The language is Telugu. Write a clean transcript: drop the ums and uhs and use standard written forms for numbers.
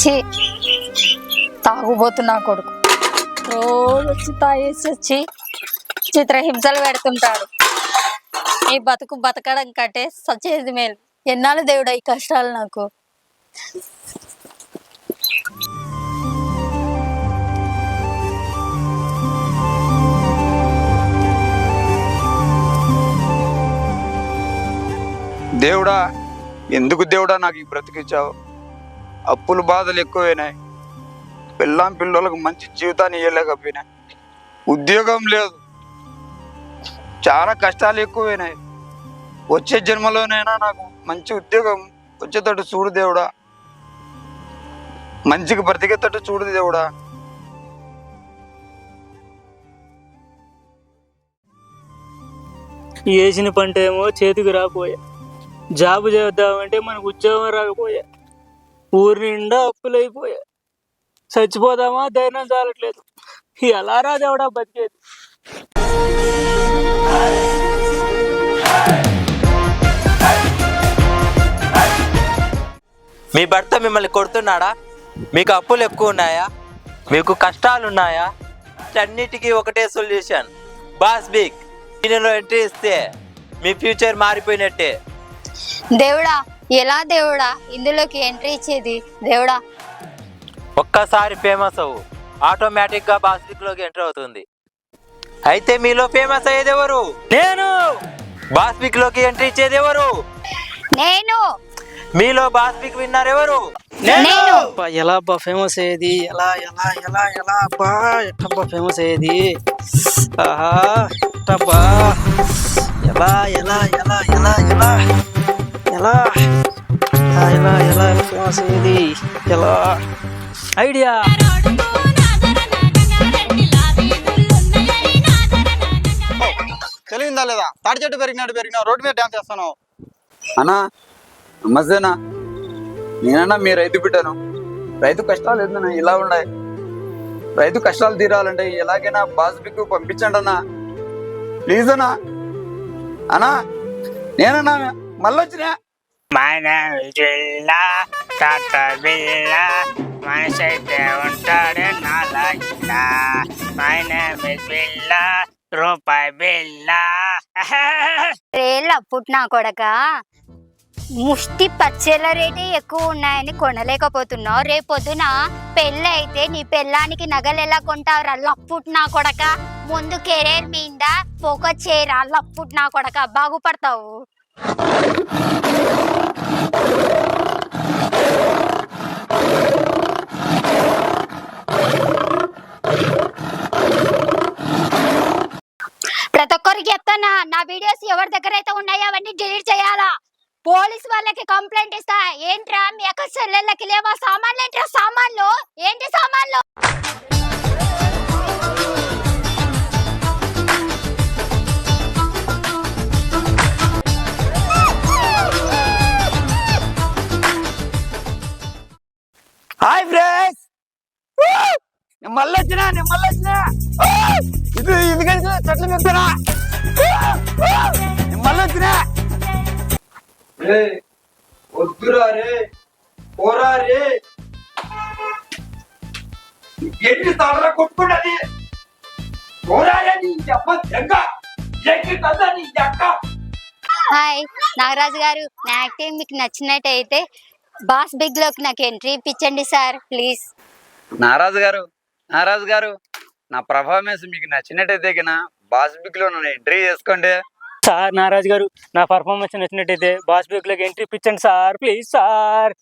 ఛీ, తాగుబోతున్నా కొడుకు రోజు వచ్చి తాగేసి వచ్చి చిత్రహింసలు పెడుతుంటాడు. ఈ బతుకు బతకడం కంటే సచ్చేది మేలు. ఎన్నాళ్ళు దేవుడా ఈ కష్టాలు నాకు. దేవుడా, ఎందుకు దేవుడా నాకు ఈ బ్రతికిచ్చావు? అప్పుల బాధలు ఎక్కువైనాయి. పిల్లలకు మంచి జీవితాన్ని ఇవ్వలేకపోయినాయి. ఉద్యోగం లేదు, చాలా కష్టాలు ఎక్కువైనాయి. వచ్చే జన్మలోనైనా నాకు మంచి ఉద్యోగం వచ్చేటట్టు చూడు దేవుడా, మంచిగా బ్రతికేటట్టు చూడు దేవుడా. వేసిన పంట ఏమో చేతికి రాకపోయా, జాబు చేద్దామంటే మనకు ఉద్యోగం రాకపోయా, ఊరి నిండా అప్పులైపోయా, చచ్చిపోదామా ధైర్యం చాలట్లేదు. ఎలా రా దేవుడా బతికేది? మీ భర్త మిమ్మల్ని కొడుతున్నాడా? మీకు అప్పులు ఎక్కువ ఉన్నాయా? మీకు కష్టాలు ఉన్నాయా? అన్నిటికీ ఒకటే సొల్యూషన్, బాస్ బిగ్. దీనిలో ఎంట్రీ ఇస్తే మీ ఫ్యూచర్ మారిపోయినట్టే. దేవుడా, ఎలా దేవుడా ఇందులోకి ఎంట్రీ ఇచ్చేది? దేవుడా, ఒక్కసారి ఫేమస్ అవ్వు, ఆటోమేటిక్ గా బాస్ బిగ్ లోకి ఎంటర్ అవుతుంది. అయితే మీలో ఫేమస్ అయ్యేది ఎవరు? నేను. బాస్ బిగ్ లోకి ఎంట్రీ ఇచ్చేది ఎవరు? నేను. మీలో బాస్ బిగ్ విన్నర్ ఎవరు? నేను. ఎలా అబ్బా ఫేమస్ అయ్యేది? ఎలా ఎలా ఎలా ఎలా అబ్బా ఎట్టబ్బా ఫేమస్ అయ్యేది? ఆహా ఎట్టబ్బా, ఎలా ఎలా ఎలా ఎలా ఎలా ఎలా ఎలా ఎలా ఫేమస్ అయ్యేది? ఎలా ఐడియా? తెలియదా లేదా? తాడి చెట్టు పెరిగినా రోడ్డు మీద డ్యాన్స్ చేస్తాను అన్నా. నమస్తేనా, నేనన్నా మీ రైతు బిడ్డను. రైతు కష్టాలు ఏందన్నా ఇలా ఉన్నాయి. రైతు కష్టాలు తీరాలంటే ఎలాగైనా బాస్ బిగ్ పంపించండి అన్నా, ప్లీజ్ అన్నా. అన్నా నేనన్నా మళ్ళీ వచ్చినా. మనిషి అయితే ఉంటాడే నాలా ఇలా. మై నేమ్ ఇస్ బిల్లా, రూపాయి బిల్లా. రేళ్ళ పుట్టినా కొడక, ముష్టి పచ్చేల రేటే ఎక్కువ ఉన్నాయని కొనలేకపోతున్నావు. రేపొద్దున పెళ్ళి అయితే నీ పెళ్ళానికి నగలు ఎలా కొంటావురా లప్పుట్నా కొడక? ముందు కెరీర్ మీద ఫోకస్ చేయరా లప్పుట్నా కొడక, బాగుపడతావు. ప్రతి ఒక్కరికి చెప్తానా, నా వీడియోస్ ఎవరి దగ్గర అయితే ఉన్నాయో అవన్నీ డిలీట్ చేయాలా. పోలీస్ వాళ్ళకి కంప్లైంట్ ఇస్తా. ఏంట్రా మీ అక్క చెల్లెళ్ళకి లేవా సామాన్లు? ఏంట్రా సామాన్లు? ఏంటి సామాన్లు? హాయ్ ఫ్రెండ్స్, నేను మళ్ళీ వచ్చినా ఇది కలిసి చెట్లు పెడతానా. నేను మళ్ళీ వచ్చినా. వద్దురా రే, పోరా రే, ఎన్ని సార్లు కొట్టుకున్నది. పోరా రే, నీ అబ్బ జంగ ఎక్కి కదా నీ జక్క. హాయ్ నాగరాజు గారు, నా యాక్టింగ్ మీకు నచ్చినట్టయితే బాస్ బిగ్ లోకి నాకు ఎంట్రీ ఇప్పించండి సార్, ప్లీజ్. నారాజు గారు, నా పర్ఫార్మెన్స్ మీకు నచ్చినట్టయితే కన్నా బాస్ బిగ్ లో నన్ను ఎంట్రీ చేసుకోండి సార్. నారాజు గారు, నా పర్ఫార్మెన్స్ నచ్చినట్టయితే బాస్ బిగ్ లోకి ఎంట్రీ ఇప్పించండి సార్, ప్లీజ్ సార్.